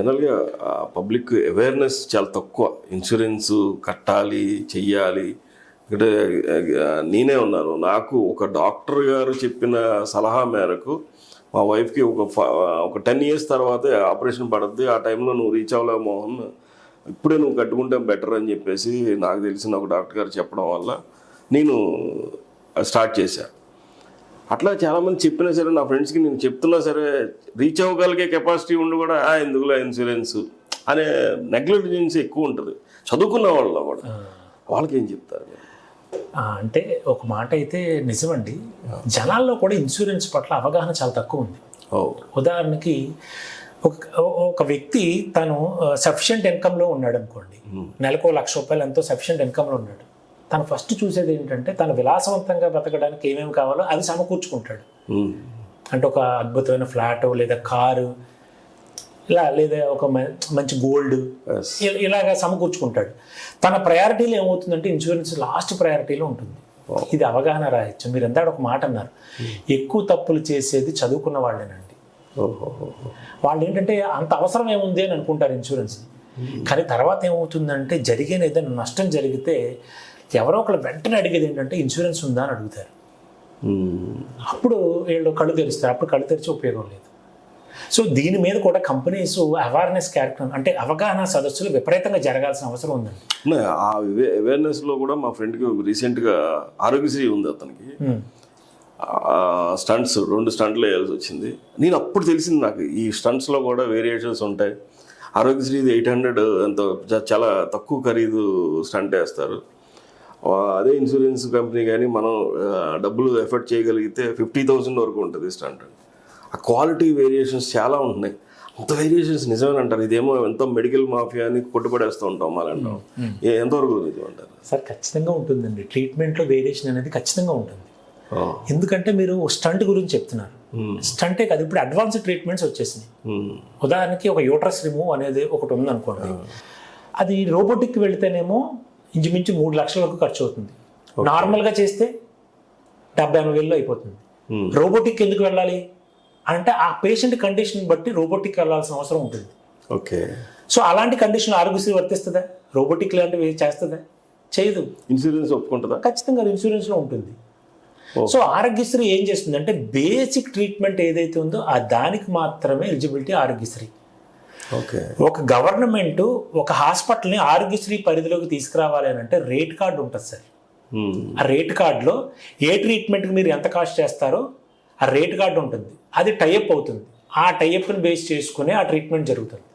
జనరల్గా public awareness చాలా తక్కువ. ఇన్సూరెన్స్ కట్టాలి, చెయ్యాలి. ఇక్కడ నేనే ఉన్నాను. నాకు ఒక డాక్టర్ గారు చెప్పిన సలహా మేరకు మా వైఫ్కి ఒక 10 years తర్వాతే ఆపరేషన్ పడుద్ది, ఆ టైంలో నువ్వు రీచ్ అవ్వలేవు మోహన్, ఇప్పుడే నువ్వు కట్టుకుంటే బెటర్ అని చెప్పేసి నాకు తెలిసిన ఒక డాక్టర్ గారు చెప్పడం వల్ల నేను స్టార్ట్ చేశాను. అట్లా చాలామంది చెప్పినా సరే, నా ఫ్రెండ్స్కి నేను చెప్తున్నా సరే, రీచ్ అవ్వగలిగే కెపాసిటీ ఉండి కూడా ఎందుకులో ఇన్సూరెన్స్ అనే నెగ్లిజెన్స్ ఎక్కువ ఉంటుంది చదువుకున్న వాళ్ళలో కూడా. వాళ్ళకి ఏం చెప్తారు? అంటే ఒక మాట అయితే నిజమండి, జనాల్లో కూడా ఇన్సూరెన్స్ పట్ల అవగాహన చాలా తక్కువ ఉంది. ఉదాహరణకి ఒక వ్యక్తి తను సఫిషియెంట్ ఇన్కమ్లో ఉన్నాడు అనుకోండి, నెలకు 1,00,000 రూపాయలు ఎంతో సఫిషియెంట్ ఇన్కమ్లో ఉన్నాడు. తను ఫస్ట్ చూసేది ఏంటంటే తను విలాసవంతంగా బ్రతకడానికి ఏమేమి కావాలో అది సమకూర్చుకుంటాడు. అంటే ఒక అద్భుతమైన ఫ్లాట్ లేదా కారు లేదా ఒక మంచి గోల్డ్ ఇలాగా సమకూర్చుకుంటాడు. తన ప్రయారిటీలో ఏమవుతుందంటే ఇన్సూరెన్స్ లాస్ట్ ప్రయారిటీలో ఉంటుంది. ఇది అవగాహన రాయొచ్చు. మీరు ఎంత ఒక మాట అన్నారు, ఎక్కువ తప్పులు చేసేది చదువుకున్న వాళ్ళేనండి. వాళ్ళు ఏంటంటే అంత అవసరం ఏముంది అని అనుకుంటారు ఇన్సూరెన్స్. కానీ తర్వాత ఏమవుతుందంటే జరిగిన ఏదైనా నష్టం జరిగితే ఎవరో ఒకళ్ళు వెంటనే అడిగేది ఏంటంటే ఇన్సూరెన్స్ ఉందా అని అడుగుతారు. అప్పుడు వీళ్ళు కళ్ళు తెరుస్తారు. అప్పుడు కళ్ళు తెరిచి ఉపయోగం లేదు. సో దీని మీద కూడా కంపెనీస్ అవేర్నెస్ క్యారెక్టర్ అంటే అవగాహన సదస్సులు విపరీతంగా జరగాల్సిన అవసరం ఉందండి. ఆ అవేర్నెస్లో కూడా మా ఫ్రెండ్కి రీసెంట్గా ఆరోగ్యశ్రీ ఉంది, అతనికి స్టంట్స్ 2 స్టంట్లు వేయాల్సి వచ్చింది. నేను అప్పుడు తెలిసింది నాకు ఈ స్టంట్స్లో కూడా వేరియేషన్స్ ఉంటాయి. ఆరోగ్యశ్రీ 800 ఎంతో చాలా తక్కువ ఖరీదు స్టంట్ వేస్తారు. అదే ఇన్సూరెన్స్ కంపెనీ కానీ మనం డబ్బులు ఎఫర్ట్ చేయగలిగితే 50,000 వరకు ఉంటుంది స్టంట్. ఆ క్వాలిటీ వేరియేషన్స్ చాలా ఉంటున్నాయి. అంత వేరియేషన్స్ నిజమేనంటారు? ఇదేమో ఎంతో మెడికల్ మాఫియా అని కొట్టుపడేస్తూ ఉంటాం మళ్ళీ అంటాం. ఎంతవరకు నిజం అంటారు? సార్ ఖచ్చితంగా ఉంటుందండి. ట్రీట్మెంట్లో వేరియేషన్ అనేది ఖచ్చితంగా ఉంటుంది. ఎందుకంటే మీరు స్టంట్ గురించి చెప్తున్నారు. స్టంటే కాదు, ఇప్పుడు అడ్వాన్స్డ్ ట్రీట్మెంట్స్ వచ్చేసినాయి. ఉదాహరణకి ఒక యూట్రస్ రిమూవ్ అనేది ఒకటి ఉందనుకోండి, అది రోబోటిక్కి వెళితేనేమో ఇంచుమించు 3 లక్షల వరకు ఖర్చు అవుతుంది. నార్మల్గా చేస్తే 70,000-80,000 అయిపోతుంది. రోబోటిక్ ఎందుకు వెళ్ళాలి అంటే ఆ పేషెంట్ కండిషన్ బట్టి రోబోటిక్ వెళ్ళాల్సిన అవసరం ఉంటుంది. ఓకే. సో అలాంటి కండిషన్లో ఆరోగ్యశ్రీ వర్తిస్తుందా? రోబోటిక్ లాంటివి చేస్తుందా? చేయదు. ఇన్సూరెన్స్ ఒప్పుకుంటుందా? ఖచ్చితంగా ఇన్సూరెన్స్లో ఉంటుంది. సో ఆరోగ్యశ్రీ ఏం చేస్తుంది అంటే బేసిక్ ట్రీట్మెంట్ ఏదైతే ఉందో ఆ దానికి మాత్రమే ఎలిజిబిలిటీ ఆరోగ్యశ్రీ. ఓకే. ఒక గవర్నమెంట్ ఒక హాస్పిటల్ని ఆరోగ్యశ్రీ పరిధిలోకి తీసుకురావాలి అని అంటే రేట్ కార్డు ఉంటుంది సార్. ఆ రేట్ కార్డులో ఏ ట్రీట్మెంట్కి మీరు ఎంత కాస్ట్ చేస్తారో ఆ రేట్ కార్డు ఉంటుంది. అది టైఅప్ అవుతుంది. ఆ టైఅప్ని బేస్ చేసుకుని ఆ ట్రీట్మెంట్ జరుగుతుంది.